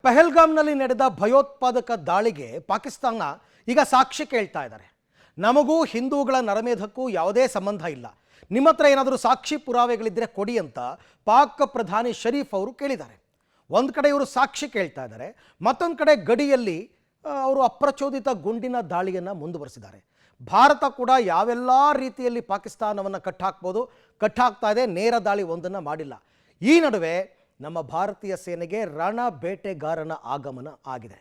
ಪಹಲ್ಗಾಮ್ನಲ್ಲಿ ನಡೆದ ಭಯೋತ್ಪಾದಕ ದಾಳಿಗೆ ಪಾಕಿಸ್ತಾನ ಈಗ ಸಾಕ್ಷಿ ಕೇಳ್ತಾ ಇದ್ದಾರೆ. ನಮಗೂ ಹಿಂದೂಗಳ ನರಮೇಧಕ್ಕೂ ಯಾವುದೇ ಸಂಬಂಧ ಇಲ್ಲ, ನಿಮ್ಮ ಹತ್ರ ಏನಾದರೂ ಸಾಕ್ಷಿ ಪುರಾವೆಗಳಿದ್ದರೆ ಕೊಡಿ ಅಂತ ಪಾಕ್ ಪ್ರಧಾನಿ ಶರೀಫ್ ಅವರು ಕೇಳಿದ್ದಾರೆ. ಒಂದು ಕಡೆ ಇವರು ಸಾಕ್ಷಿ ಕೇಳ್ತಾ ಇದ್ದಾರೆ, ಮತ್ತೊಂದು ಕಡೆ ಗಡಿಯಲ್ಲಿ ಅವರು ಅಪ್ರಚೋದಿತ ಗುಂಡಿನ ದಾಳಿಯನ್ನು ಮುಂದುವರಿಸಿದ್ದಾರೆ. ಭಾರತ ಕೂಡ ಯಾವೆಲ್ಲ ರೀತಿಯಲ್ಲಿ ಪಾಕಿಸ್ತಾನವನ್ನು ಕಟ್ಟಾಕ್ತಾ ಇದೆ, ನೇರ ದಾಳಿ ಒಂದನ್ನು ಮಾಡಿಲ್ಲ. ಈ ನಡುವೆ ನಮ್ಮ ಭಾರತೀಯ ಸೇನೆಗೆ ರಣ ಬೇಟೆಗಾರನ ಆಗಮನ ಆಗಿದೆ.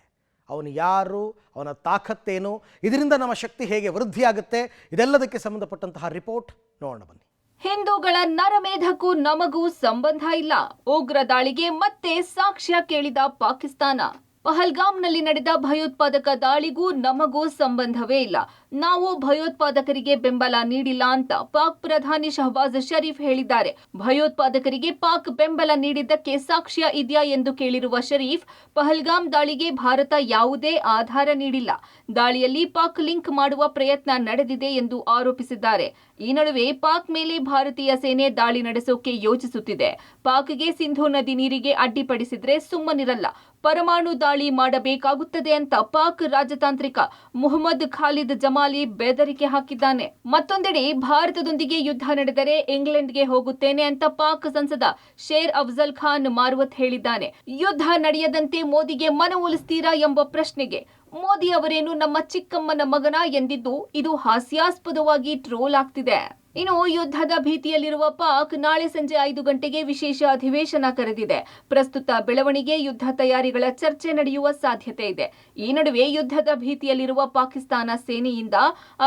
ಅವನು ಯಾರು, ಅವನ ತಾಕತ್ತೇನು, ಇದರಿಂದ ನಮ್ಮ ಶಕ್ತಿ ಹೇಗೆ ವೃದ್ಧಿಯಾಗುತ್ತೆ, ಇದೆಲ್ಲದಕ್ಕೆ ಸಂಬಂಧಪಟ್ಟಂತಹ ರಿಪೋರ್ಟ್ ನೋಡೋಣ ಬನ್ನಿ. ಹಿಂದೂಗಳ ನರಮೇಧಕ್ಕೂ ನಮಗೂ ಸಂಬಂಧ ಇಲ್ಲ, ಉಗ್ರ ದಾಳಿಗೆ ಮತ್ತೆ ಸಾಕ್ಷ್ಯ ಕೇಳಿದ ಪಾಕಿಸ್ತಾನ. ಪಹಲ್ಗಾಮ್ನಲ್ಲಿ ನಡೆದ ಭಯೋತ್ಪಾದಕ ದಾಳಿಗೂ ನಮಗೂ ಸಂಬಂಧವೇ ಇಲ್ಲ, ನಾವು ಭಯೋತ್ಪಾದಕರಿಗೆ ಬೆಂಬಲ ನೀಡಿಲ್ಲ ಅಂತ ಪಾಕ್ ಪ್ರಧಾನಿ ಶಹಬಾಜ್ ಶರೀಫ್ ಹೇಳಿದ್ದಾರೆ. ಭಯೋತ್ಪಾದಕರಿಗೆ ಪಾಕ್ ಬೆಂಬಲ ನೀಡಿದ್ದಕ್ಕೆ ಸಾಕ್ಷ್ಯ ಇದೆಯಾ ಎಂದು ಕೇಳಿರುವ ಶರೀಫ್, ಪಹಲ್ಗಾಮ್ ದಾಳಿಗೆ ಭಾರತ ಯಾವುದೇ ಆಧಾರ ನೀಡಿಲ್ಲ, ದಾಳಿಯಲ್ಲಿ ಪಾಕ್ ಲಿಂಕ್ ಮಾಡುವ ಪ್ರಯತ್ನ ನಡೆದಿದೆ ಎಂದು ಆರೋಪಿಸಿದ್ದಾರೆ. ಈ ನಡುವೆ ಪಾಕ್ ಮೇಲೆ ಭಾರತೀಯ ಸೇನೆ ದಾಳಿ ನಡೆಸೋಕೆ ಯೋಚಿಸುತ್ತಿದೆ. ಪಾಕ್ಗೆ ಸಿಂಧೂ ನದಿ ನೀರಿಗೆ ಅಡ್ಡಿಪಡಿಸಿದ್ರೆ ಸುಮ್ಮನಿರಲ್ಲ, ಪರಮಾಣು ದಾಳಿ ಮಾಡಬೇಕಾಗುತ್ತದೆ ಅಂತ ಪಾಕ್ ರಾಜತಾಂತ್ರಿಕ ಮುಹಮ್ಮದ್ ಖಾಲಿದ್ ಜಮಾಲಿ ಬೆದರಿಕೆ ಹಾಕಿದ್ದಾನೆ. ಮತ್ತೊಂದೆಡೆ ಭಾರತದೊಂದಿಗೆ ಯುದ್ಧ ನಡೆದರೆ ಇಂಗ್ಲೆಂಡ್ಗೆ ಹೋಗುತ್ತೇನೆ ಅಂತ ಪಾಕ್ ಸಂಸದ ಶೇರ್ ಅಫ್ಜಲ್ ಖಾನ್ ಮಾರುವತ್ ಹೇಳಿದ್ದಾನೆ. ಯುದ್ಧ ನಡೆಯದಂತೆ ಮೋದಿಗೆ ಮನವೊಲಿಸ್ತೀರಾ ಎಂಬ ಪ್ರಶ್ನೆಗೆ ಮೋದಿ ಅವರೇನು ನಮ್ಮ ಚಿಕ್ಕಮ್ಮನ ಮಗನ ಎಂದಿದ್ದು ಇದು ಹಾಸ್ಯಾಸ್ಪದವಾಗಿ ಟ್ರೋಲ್ ಆಗ್ತಿದೆ. ಇನ್ನು ಯುದ್ಧದ ಭೀತಿಯಲ್ಲಿರುವ ಪಾಕ್ ನಾಳೆ ಸಂಜೆ 5 ಗಂಟೆಗೆ ವಿಶೇಷ ಅಧಿವೇಶನ ಕರೆದಿದೆ. ಪ್ರಸ್ತುತ ಬೆಳವಣಿಗೆ, ಯುದ್ಧ ತಯಾರಿಗಳ ಚರ್ಚೆ ನಡೆಯುವ ಸಾಧ್ಯತೆ ಇದೆ. ಈ ನಡುವೆ ಯುದ್ಧದ ಭೀತಿಯಲ್ಲಿರುವ ಪಾಕಿಸ್ತಾನ ಸೇನೆಯಿಂದ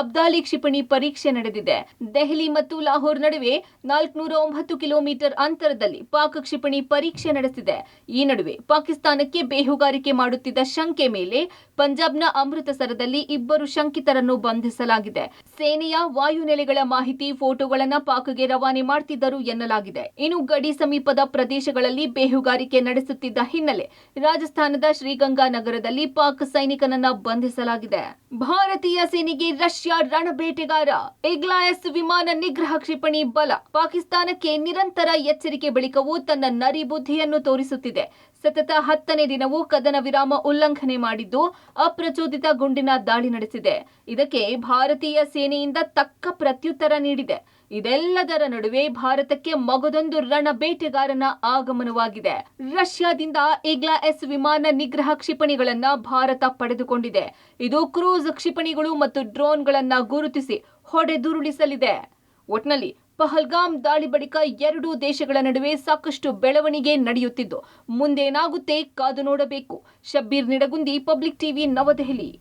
ಅಬ್ದಾಲಿ ಕ್ಷಿಪಣಿ ಪರೀಕ್ಷೆ ನಡೆದಿದೆ. ದೆಹಲಿ ಮತ್ತು ಲಾಹೋರ್ ನಡುವೆ 409 ಕಿಲೋಮೀಟರ್ ಅಂತರದಲ್ಲಿ ಪಾಕ್ ಕ್ಷಿಪಣಿ ಪರೀಕ್ಷೆ ನಡೆಸಿದೆ. ಈ ನಡುವೆ ಪಾಕಿಸ್ತಾನಕ್ಕೆ ಬೇಹುಗಾರಿಕೆ ಮಾಡುತ್ತಿದ್ದ ಶಂಕೆ ಮೇಲೆ ಪಂಜಾಬ್ನ ಅಮೃತಸರದಲ್ಲಿ 2 ಶಂಕಿತರನ್ನು ಬಂಧಿಸಲಾಗಿದೆ. ಸೇನೆಯ ವಾಯುನೆಲೆಗಳ ಮಾಹಿತಿ, ಫೋಟೋಗಳನ್ನು ಪಾಕ್ಗೆ ರವಾನೆ ಮಾಡುತ್ತಿದ್ದರು ಎನ್ನಲಾಗಿದೆ. ಇನ್ನು ಗಡಿ ಸಮೀಪದ ಪ್ರದೇಶಗಳಲ್ಲಿ ಬೇಹುಗಾರಿಕೆ ನಡೆಸುತ್ತಿದ್ದ ಹಿನ್ನೆಲೆ ರಾಜಸ್ಥಾನದ ಶ್ರೀಗಂಗಾ ನಗರದಲ್ಲಿ ಪಾಕ್ ಸೈನಿಕನನ್ನ ಬಂಧಿಸಲಾಗಿದೆ. ಭಾರತೀಯ ಸೇನೆಗೆ ರಷ್ಯಾ ರಣಬೇಟೆಗಾರ. ಇಗ್ಲಾಯಸ್ ವಿಮಾನ ನಿಗ್ರಹ ಕ್ಷಿಪಣಿ ಬಲ ಪಾಕಿಸ್ತಾನಕ್ಕೆ ನಿರಂತರ ಎಚ್ಚರಿಕೆ ಬಳಿಕವೂ ತನ್ನ ನರಿ ಬುದ್ಧಿಯನ್ನು ತೋರಿಸುತ್ತಿದೆ. ಸತತ 10ನೇ ದಿನವೂ ಕದನ ವಿರಾಮ ಉಲ್ಲಂಘನೆ ಮಾಡಿದ್ದು ಅಪ್ರಚೋದಿತ ಗುಂಡಿನ ದಾಳಿ ನಡೆಸಿದೆ. ಇದಕ್ಕೆ ಭಾರತೀಯ ಸೇನೆಯಿಂದ ತಕ್ಕ ಪ್ರತ್ಯುತ್ತರ ನೀಡಿದೆ. ಇದೆಲ್ಲದರ ನಡುವೆ ಭಾರತಕ್ಕೆ ಮಗದೊಂದು ರಣ ಬೇಟೆಗಾರನ ಆಗಮನವಾಗಿದೆ. ರಷ್ಯಾದಿಂದ ಇಗ್ಲಾಯಸ್ ವಿಮಾನ ನಿಗ್ರಹ ಕ್ಷಿಪಣಿಗಳನ್ನ ಭಾರತ ಪಡೆದುಕೊಂಡಿದೆ. ಇದು ಕ್ರೂಸ್ ಕ್ಷಿಪಣಿಗಳು ಮತ್ತು ಡ್ರೋನ್ಗಳನ್ನ ಗುರುತಿಸಿ ಹೊಡೆದುರುಳಿಸಲಿದೆ. ಒಟ್ನಲ್ಲಿ ಪಹಲ್ಗಾಮ್ ದಾಳಿ ಬಳಿಕ 2 ದೇಶಗಳ ನಡುವೆ ಸಾಕಷ್ಟು ಬೆಳವಣಿಗೆ ನಡೆಯುತ್ತಿದ್ದು ಮುಂದೇನಾಗುತ್ತೆ ಕಾದು ನೋಡಬೇಕು. ಶಬ್ಬೀರ್ ನಿಡಗುಂದಿ, ಪಬ್ಲಿಕ್ ಟಿವಿ, ನವದೆಹಲಿ.